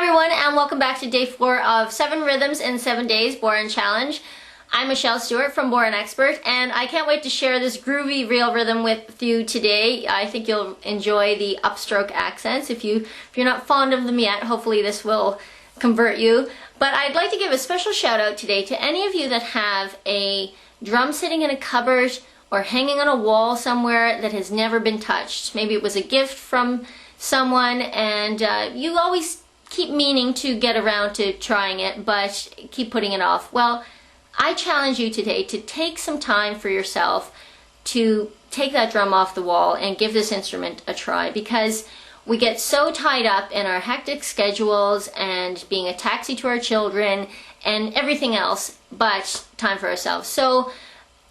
everyone, and welcome back to day 4 of 7 Rhythms in 7 Days Bodhran Challenge. I'm Michelle Stewart from Bodhran Expert, and I can't wait to share this groovy real rhythm with you today. I think you'll enjoy the upstroke accents. If you're not fond of them yet, hopefully this will convert you. But I'd like to give a special shout out today to any of you that have a drum sitting in a cupboard or hanging on a wall somewhere that has never been touched. Maybe it was a gift from someone and you always keep meaning to get around to trying it, but keep putting it off. Well, I challenge you today to take some time for yourself to take that drum off the wall and give this instrument a try, because we get so tied up in our hectic schedules and being a taxi to our children and everything else but time for ourselves. So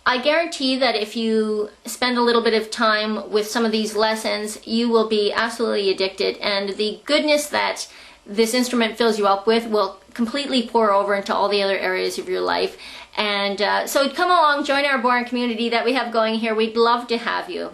I guarantee that if you spend a little bit of time with some of these lessons, you will be absolutely addicted, and the goodness that this instrument fills you up with will completely pour over into all the other areas of your life. And so come along, join our Bodhran community that we have going here. We'd love to have you.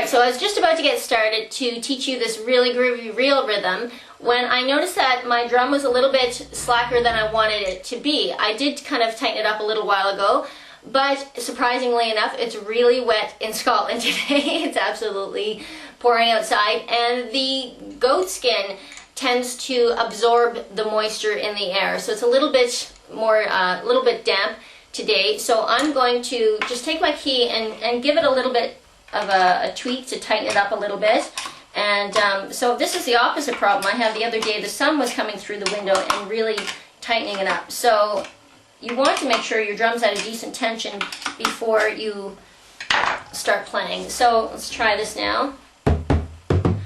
So I was just about to get started to teach you this really groovy real rhythm when I noticed that my drum was a little bit slacker than I wanted it to be. I did kind of tighten it up a little while ago, but surprisingly enough, it's really wet in Scotland today. It's absolutely pouring outside, and the goat skin tends to absorb the moisture in the air, so it's a little bit more, a little bit damp today. So I'm going to just take my key and give it a little bit of a tweak to tighten it up a little bit. And so this is the opposite problem I had the other day. The sun was coming through the window and really tightening it up. So you want to make sure your drum's at a decent tension before you start playing. So let's try this now.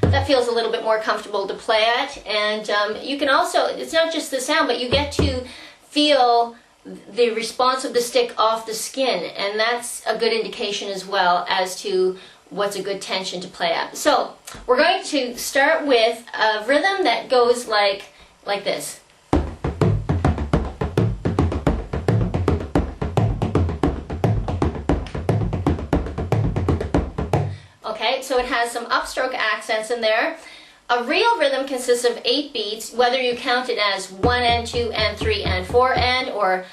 That feels a little bit more comfortable to play at, and you can also, it's not just the sound, but you get to feel the response of the stick off the skin, and that's a good indication as well as to what's a good tension to play at. So we're going to start with a rhythm that goes like this. Okay, so it has some upstroke accents in there. A real rhythm consists of 8 beats, whether you count it as 1 and 2 and 3 and 4 and, or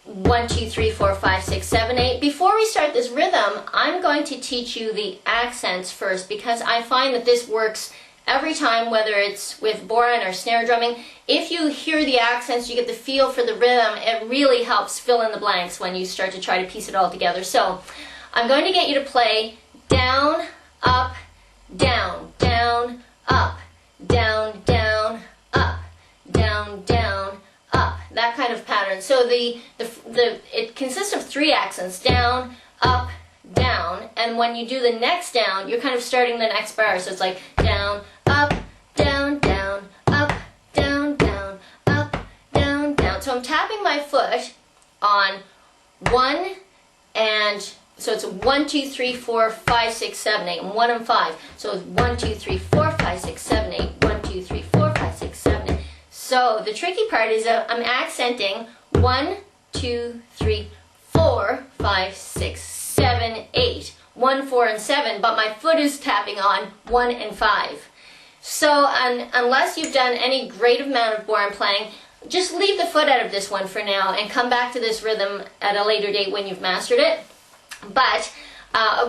1, 2, 3, 4, 5, 6, 7, 8. Before we start this rhythm, I'm going to teach you the accents first, because I find that this works every time, whether it's with bodhran or snare drumming. If you hear the accents, you get the feel for the rhythm. It really helps fill in the blanks when you start to try to piece it all together. So I'm going to get you to play down, up, down, down, up, down, down, up, down, down, up. That kind of pattern. So it consists of 3 accents: down, up, down. And when you do the next down, you're kind of starting the next bar. So it's like down, up, down, down, up, down, down, up, down, down. So I'm tapping my foot on 1 and so it's 1, 2, 3, 4, 5, 6, 7, 8, and 1 and 5. So it's 1, 2, 3, 4, 5, 6, 7, 8, 1, 2, 3, 4, 5, 6, 7, 8. So the tricky part is I'm accenting 1, 2, 3, 4, 5, 6, 7, 8. 1, 4, and 7, but my foot is tapping on 1 and 5. So unless you've done any great amount of bodhran playing, just leave the foot out of this one for now and come back to this rhythm at a later date when you've mastered it. But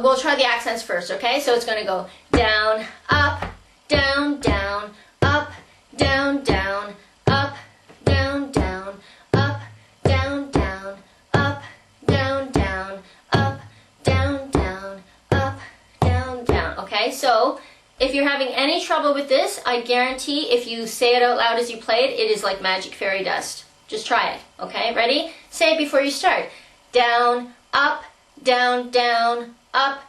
we'll try the accents first, okay? So it's going to go down, up, down, down, up, down, down, up, down, down, up, down, down, up, down, down, up, down, down, up, down, down. Okay, so if you're having any trouble with this, I guarantee if you say it out loud as you play it, it is like magic fairy dust. Just try it, okay? Ready? Say it before you start. Down, up, down, down, up,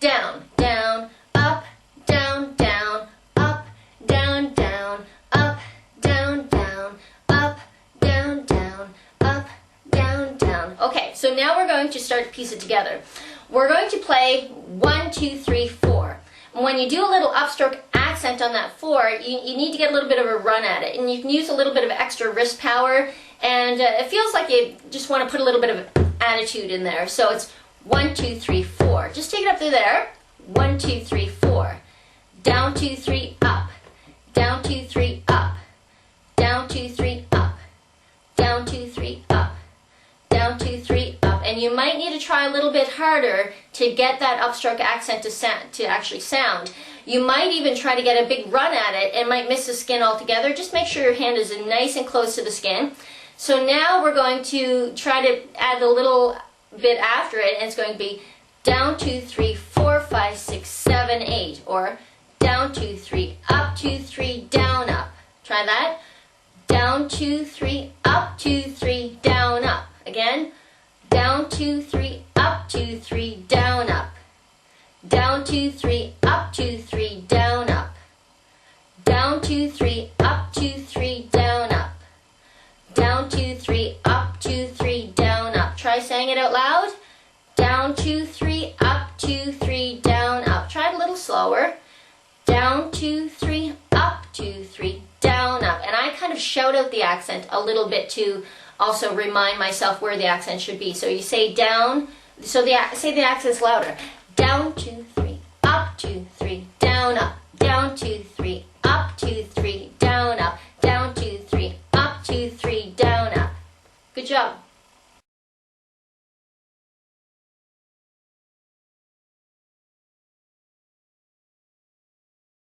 down, down, up, down, down, up, down, down, up, down, down, up, down, down, up, down, down. down. Okay, so now we're going to start to piece it together. We're going to play 1, 2, 3, 4. And when you do a little upstroke accent on that 4, you need to get a little bit of a run at it. And you can use a little bit of extra wrist power. And it feels like you just want to put a little bit of attitude in there. So it's 1, 2, 3, 4. Just take it up through there. 1, 2, 3, 4. Down, 2, 3, up. Down, 2, 3, up. Down, 2, 3, up. Down, 2, 3, up. Down, 2, 3, up. And you might need to try a little bit harder to get that upstroke accent to actually sound. You might even try to get a big run at it and might miss the skin altogether. Just make sure your hand is nice and close to the skin. So now we're going to try to add a little bit after it, and it's going to be down, 2, 3, 4, 5, 6, 7, 8, or down, 2, 3, up, 2, 3, down, up. Try that. Down, 2, 3, up, 2, 3, down, up. Again. Down, 2, 3, up, 2, 3, down, up. Down, 2, 3, up, 2, 3, down, up. Down, 2, 3, up, 2, 3, down, up. Down, 2, 3, up, 2, 3, down, up. Try saying it out loud. Down, 2, 3, up, 2, 3, down, up. Try it a little slower. Down, 2, 3, up, 2, 3, down, up. And I kind of shout out the accent a little bit to also remind myself where the accent should be. So you say down, so say the accent's louder. Down, 2, 3, up, 2, 3, down, up.